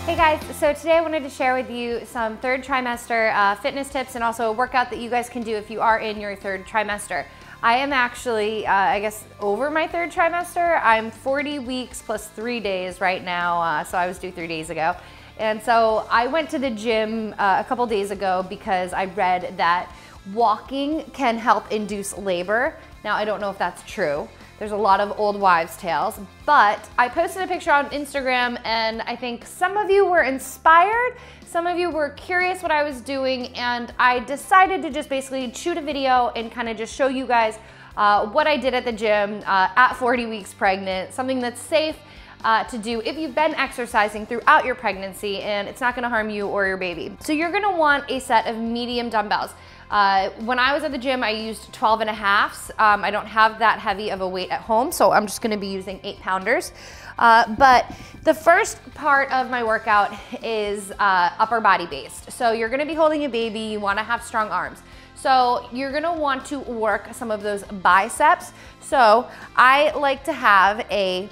Hey guys, so today I wanted to share with you some third trimester fitness tips and also a workout that you guys can do if you are in your third trimester. I am actually, I guess, over my third trimester. I'm 40 weeks plus 3 days right now, so I was due 3 days ago. And so I went to the gym a couple days ago because I read that walking can help induce labor. Now, I don't know if that's true. There's a lot of old wives' tales, but I posted a picture on Instagram and I think some of you were inspired, some of you were curious what I was doing, and I decided to just basically shoot a video and kind of just show you guys what I did at the gym at 40 weeks pregnant, something that's safe to do if you've been exercising throughout your pregnancy and it's not gonna harm you or your baby. So you're gonna want a set of medium dumbbells. When I was at the gym, I used 12.5s. I don't have that heavy of a weight at home, so I'm just gonna be using 8-pounders. But the first part of my workout is upper body based. So you're gonna be holding a baby, you wanna have strong arms. So you're gonna want to work some of those biceps. So I like to have a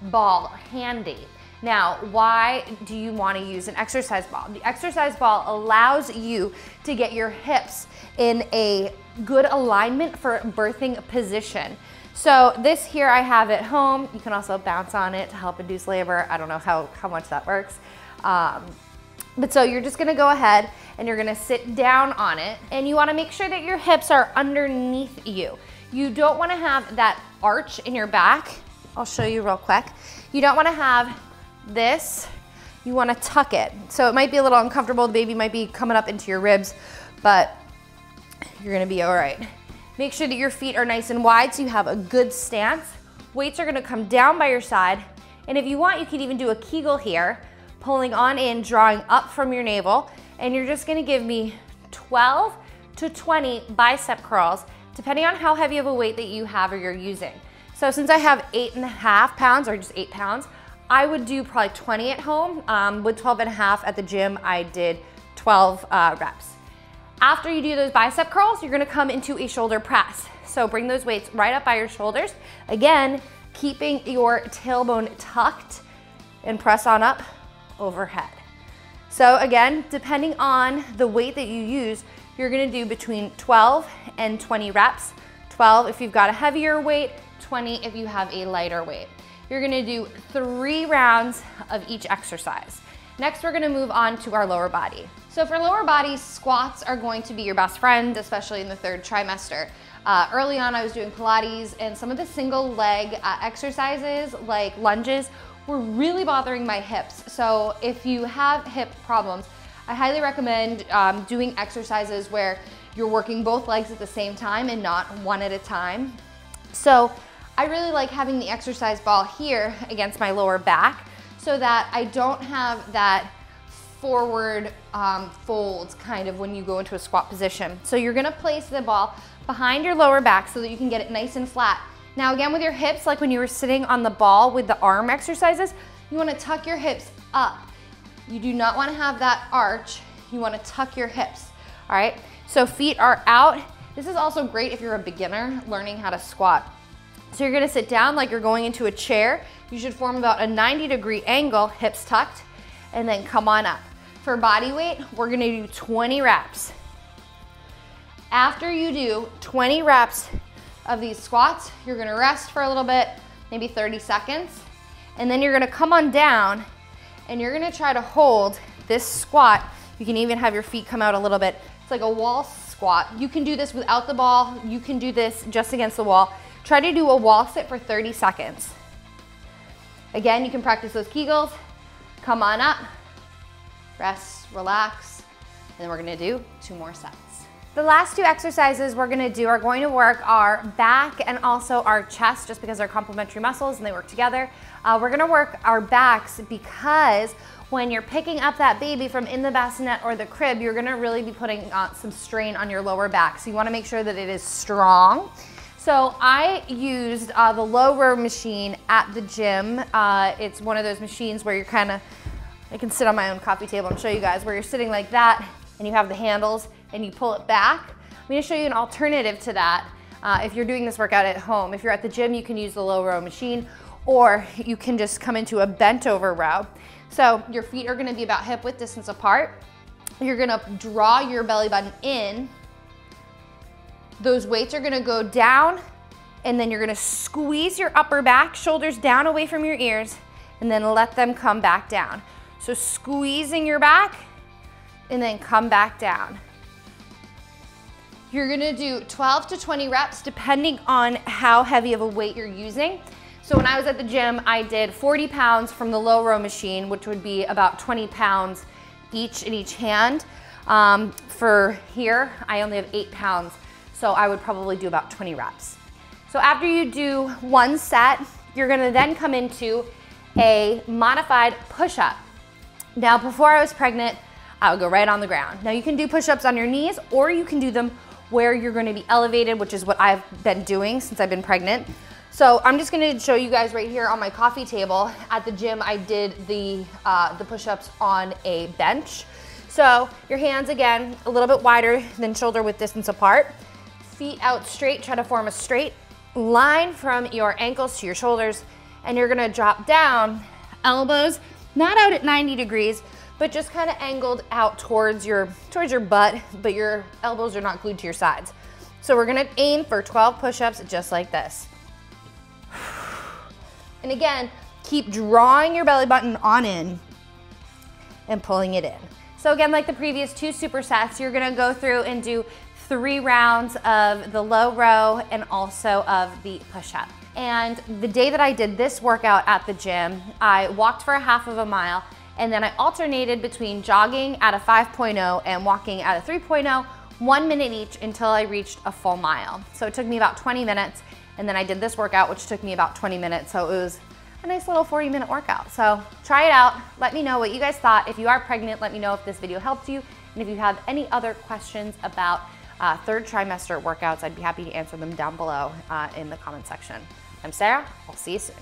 ball handy. Now, why do you want to use an exercise ball? The exercise ball allows you to get your hips in a good alignment for birthing position. So this here I have at home. You can also bounce on it to help induce labor. I don't know how much that works. But so you're just gonna go ahead and you're gonna sit down on it, and you wanna make sure that your hips are underneath you. You don't wanna have that arch in your back. I'll show you real quick. You don't wanna have this, you wanna tuck it. So it might be a little uncomfortable, the baby might be coming up into your ribs, but you're gonna be all right. Make sure that your feet are nice and wide so you have a good stance. Weights are gonna come down by your side, and if you want, you can even do a Kegel here, pulling on in, drawing up from your navel, and you're just gonna give me 12 to 20 bicep curls, depending on how heavy of a weight that you have or you're using. So since I have 8.5 pounds, or just 8 pounds, I would do probably 20 at home. With 12.5 at the gym, I did 12 reps. After you do those bicep curls, you're gonna come into a shoulder press. So bring those weights right up by your shoulders. Again, keeping your tailbone tucked, and press on up overhead. So again, depending on the weight that you use, you're gonna do between 12 and 20 reps. 12 if you've got a heavier weight, 20 if you have a lighter weight. You're gonna do 3 rounds of each exercise. Next, we're gonna move on to our lower body. So for lower body, squats are going to be your best friend, especially in the third trimester. Early on, I was doing Pilates, and some of the single leg exercises, like lunges, were really bothering my hips. So if you have hip problems, I highly recommend doing exercises where you're working both legs at the same time and not one at a time. So I really like having the exercise ball here against my lower back so that I don't have that forward fold kind of when you go into a squat position. So you're gonna place the ball behind your lower back so that you can get it nice and flat. Now again, with your hips, like when you were sitting on the ball with the arm exercises, you wanna tuck your hips up. You do not wanna have that arch. You wanna tuck your hips, all right? So feet are out. This is also great if you're a beginner learning how to squat. So you're gonna sit down like you're going into a chair. You should form about a 90-degree angle, hips tucked, and then come on up. For body weight, we're gonna do 20 reps. After you do 20 reps of these squats, you're gonna rest for a little bit, maybe 30 seconds, and then you're gonna come on down and you're gonna try to hold this squat. You can even have your feet come out a little bit. It's like a wall squat. You can do this without the ball. You can do this just against the wall. Try to do a wall sit for 30 seconds. Again, you can practice those Kegels. Come on up, rest, relax, and then we're gonna do 2 more sets. The last 2 exercises we're gonna do are going to work our back and also our chest, just because they're complementary muscles and they work together. We're gonna work our backs because when you're picking up that baby from in the bassinet or the crib, you're gonna really be putting some strain on your lower back. So you wanna make sure that it is strong. So I used the low row machine at the gym. It's one of those machines where you're I can sit on my own coffee table and show you guys, where you're sitting like that and you have the handles and you pull it back. I'm gonna show you an alternative to that if you're doing this workout at home. If you're at the gym, you can use the low row machine, or you can just come into a bent over row. So your feet are gonna be about hip width distance apart. You're gonna draw your belly button in. Those weights are gonna go down, and then you're gonna squeeze your upper back, shoulders down away from your ears, and then let them come back down. So squeezing your back, and then come back down. You're gonna do 12 to 20 reps depending on how heavy of a weight you're using. So when I was at the gym, I did 40 pounds from the low row machine, which would be about 20 pounds each in each hand. For here, I only have 8 pounds, so I would probably do about 20 reps. So after you do one set, you're gonna then come into a modified push-up. Now, before I was pregnant, I would go right on the ground. Now you can do push-ups on your knees, or you can do them where you're gonna be elevated, which is what I've been doing since I've been pregnant. So I'm just gonna show you guys right here on my coffee table. At the gym, I did the push-ups on a bench. So your hands, again, a little bit wider than shoulder width distance apart. Feet out straight, try to form a straight line from your ankles to your shoulders, and you're gonna drop down, elbows not out at 90 degrees, but just kind of angled out towards your butt, but your elbows are not glued to your sides. So we're gonna aim for 12 push-ups just like this. And again, keep drawing your belly button on in and pulling it in. So again, like the previous 2 supersets, you're gonna go through and do 3 rounds of the low row and also of the push-up. And the day that I did this workout at the gym, I walked for a half of a mile, and then I alternated between jogging at a 5.0 and walking at a 3.0, 1 minute each until I reached a full mile. So it took me about 20 minutes, and then I did this workout, which took me about 20 minutes. So it was a nice little 40-minute workout. So try it out. Let me know what you guys thought. If you are pregnant, let me know if this video helped you. And if you have any other questions about third trimester workouts, I'd be happy to answer them down below in the comment section. I'm Sarah. I'll see you soon.